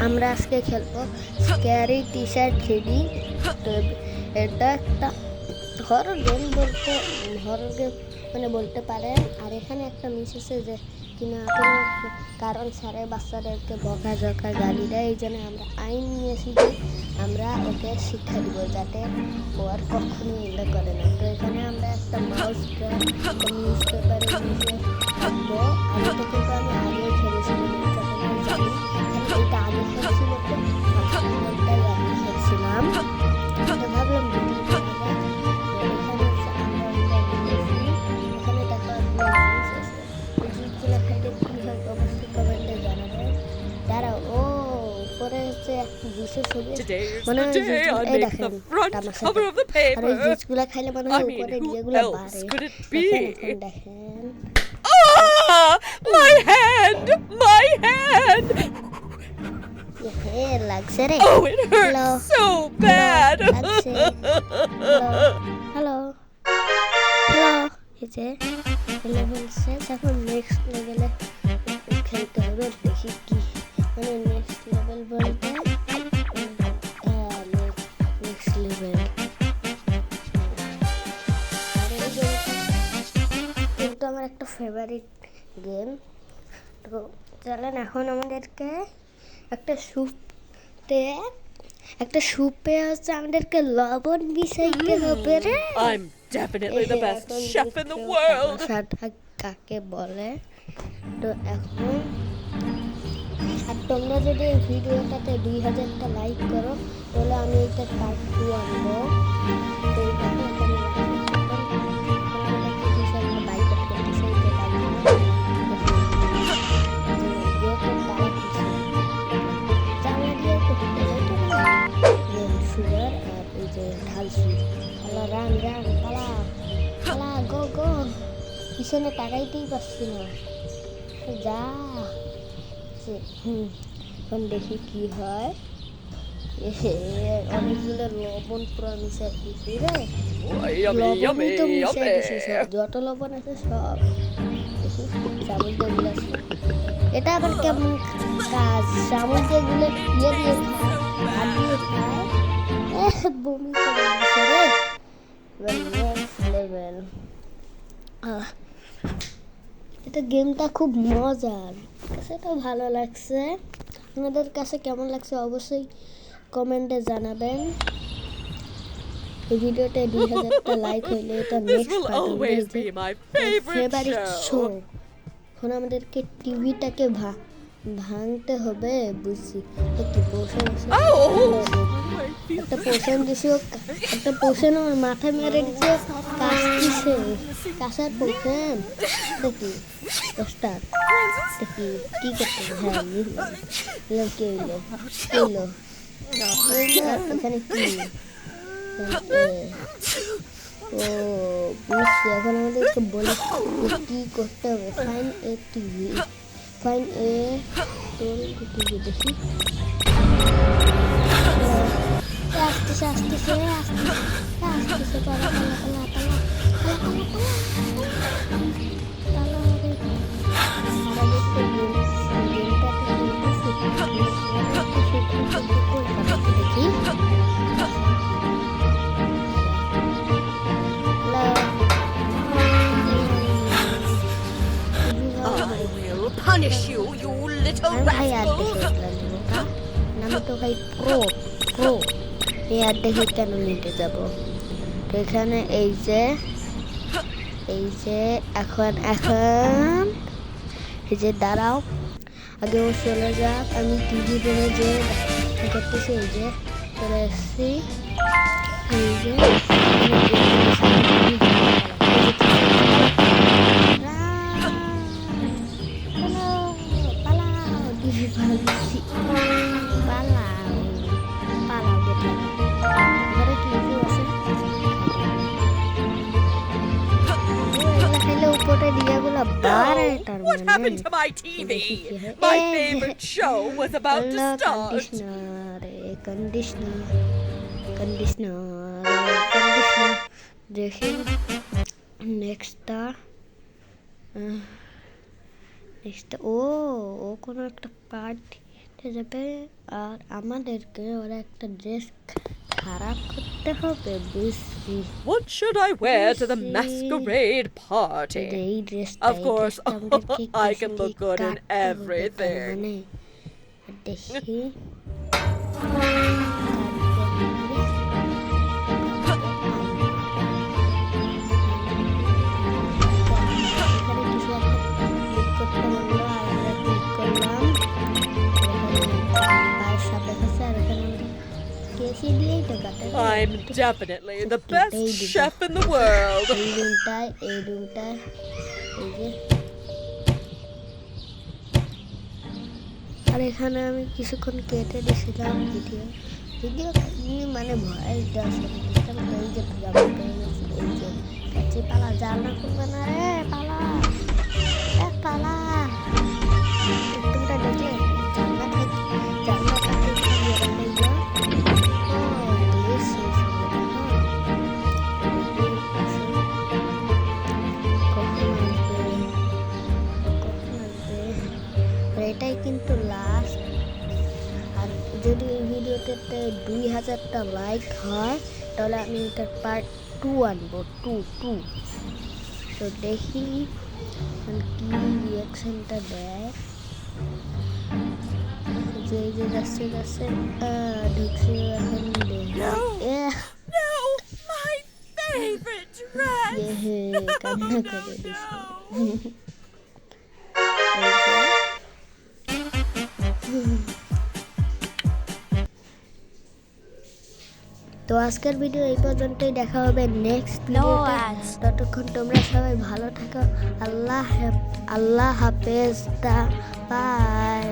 আমরা আজকে খেলবো স্ক্যারি টি শার্ট থ্রিডি। তো এটা একটা হরর গেম মানে বলতে পারেন। আর এখানে একটা মিস আছে যে কিনা কোনো কারণ ছাড়াই বাচ্চাদেরকে বকাঝকা গালি দেয়। এই জন্য আমরা আইন নিয়েছি যে আমরা ওকে শিক্ষা দিব যাতে ও আর কখনোই এগুলো করে না। তো এখানে আমরা একটা মাউস নিউজ পেপারে নিচে থাকবো। আমি তো কিন্তু আমি আগেও খেলেছিলাম, এটা জানি। এটা আগে খেলছিল তো খেলছিলাম, তো ভাবলাম Today's the day I make the front cover of the paper. I mean, who else could it be? Ah! My hand! My hand! Oh, it hurts so bad! Hello. এই যে বলছে যখন নেক্সট লেভেলে খেলতে হবে, দেখি কি মানে নেক্সট লেভেল বলতে নেক্সট লেভেল কিন্তু আমার একটা ফেভারিট গেম। তো চলেন এখন আমাদেরকে একটা সুপে হচ্ছে আমাদেরকে লবণ মিশাইতে হবে রে। I'm definitely the best chef in the world. কাকে বলে? তো এখন আর তোমরা যদি এই ভিডিওটাতে 2000টা লাইক করো তাহলে আমি এটা পার্ট 2 আনবো। তো পিছনে টাকাইতেই পারছি না, যা এখন দেখি কি হয়। অনেকগুলো লবণ পুরো মিশাই দিছি রে, লবণই তো মিশাই দিছি সব, যত লবণ আছে সব। দেখি চামচ দিয়ে আছে, এটা আবার কেমন কাজ? চামচ দিয়ে ইয়ে দিয়ে খায়, হাত দিয়ে খায়, বমি করে দিছে রে। Next level. এটা গেমটা খুব মজার, কাছেটা ভালো লাগছে। আপনাদের কাছে কেমন লাগছে অবশ্যই কমেন্টে জানাবেন। এই ভিডিওতে 2000টা লাইক হইলে এটা নেক্সট ফেভারিট শো। এখন আমাদেরকে টিভিটাকে ভাঙতে হবে, বুঝছি। একটা পোষণ দিছি, একটা পোষণ আমার মাথায় মেরে দিচ্ছে, কাশছে কাশার পোষণ। দেখি দশটা দেখি কি করতে, হ্যাঁ কে হইলো এখানে কি? ও বুঝছি, এখন আমাদেরকে বলে কি করতে হবে। ফাইন এ টিভি, ফাইন এ টিভি। দেখি আসতেছে আসতেছে আসতেছে, পালা পালা পালা পালা দেখি Punish you, you little rascal! আমি তো ভাই প্রো এই আর দেখে কেন নিতে যাব? তো এখানে এই যে এখন এই যে দাঁড়াও, আগে ও চলে যাক, আমি টিভি রুমে যে করতেছি। এই যে চলে এসছি, এই যে What happened to my TV? My favorite show was about to start. Conditioner. দেখি নেক্সটটা ও কোনো একটা পার্ট উঠে যাবে আর আমাদেরকে ওরা একটা ড্রেস খারাপ করতে হবে বুঝছি What should I wear to the Lucy. masquerade যে party? এই ড্রেসটা Of course, I can look good in everything. মানে দেখি এখানে কিছু একটা ক্লিক করতে বললো আর আমরা ক্লিক করলাম আর সব দেখাচ্ছে আর এখানে কেসি দিয়েই তো কাটে I'm definitely the best chef in the world. এই রুমটায় এই যে আর এখানে আমি কিছুক্ষণ কেটে দিয়েছিলাম ভিডিও মানে ভয়েস দেওয়ার সাথে দিচ্ছিলাম তো এই যে আমার পেয়ে গেছি এই যে কাছে পালা জানা করবে না রে পালা পালা তোমরা দেখলে জানলা থেকে এটাই কিন্তু লাস্ট আর যদি এই ভিডিওতে 2000টা লাইক হয় তাহলে আমি এটার পার্ট 2 আনবো 2 তো দেখি কি রিয়াকশনটা দেয় যে যাচ্ছে ঢুকছে এখন No, my favorite dress. কান্না করে দিচ্ছে তো আজকের ভিডিও এই পর্যন্তই দেখা হবে নেক্সট ভিডিওতে ততক্ষণ তোমরা সবাই ভালো থাকো আল্লাহ হাফেজ বাই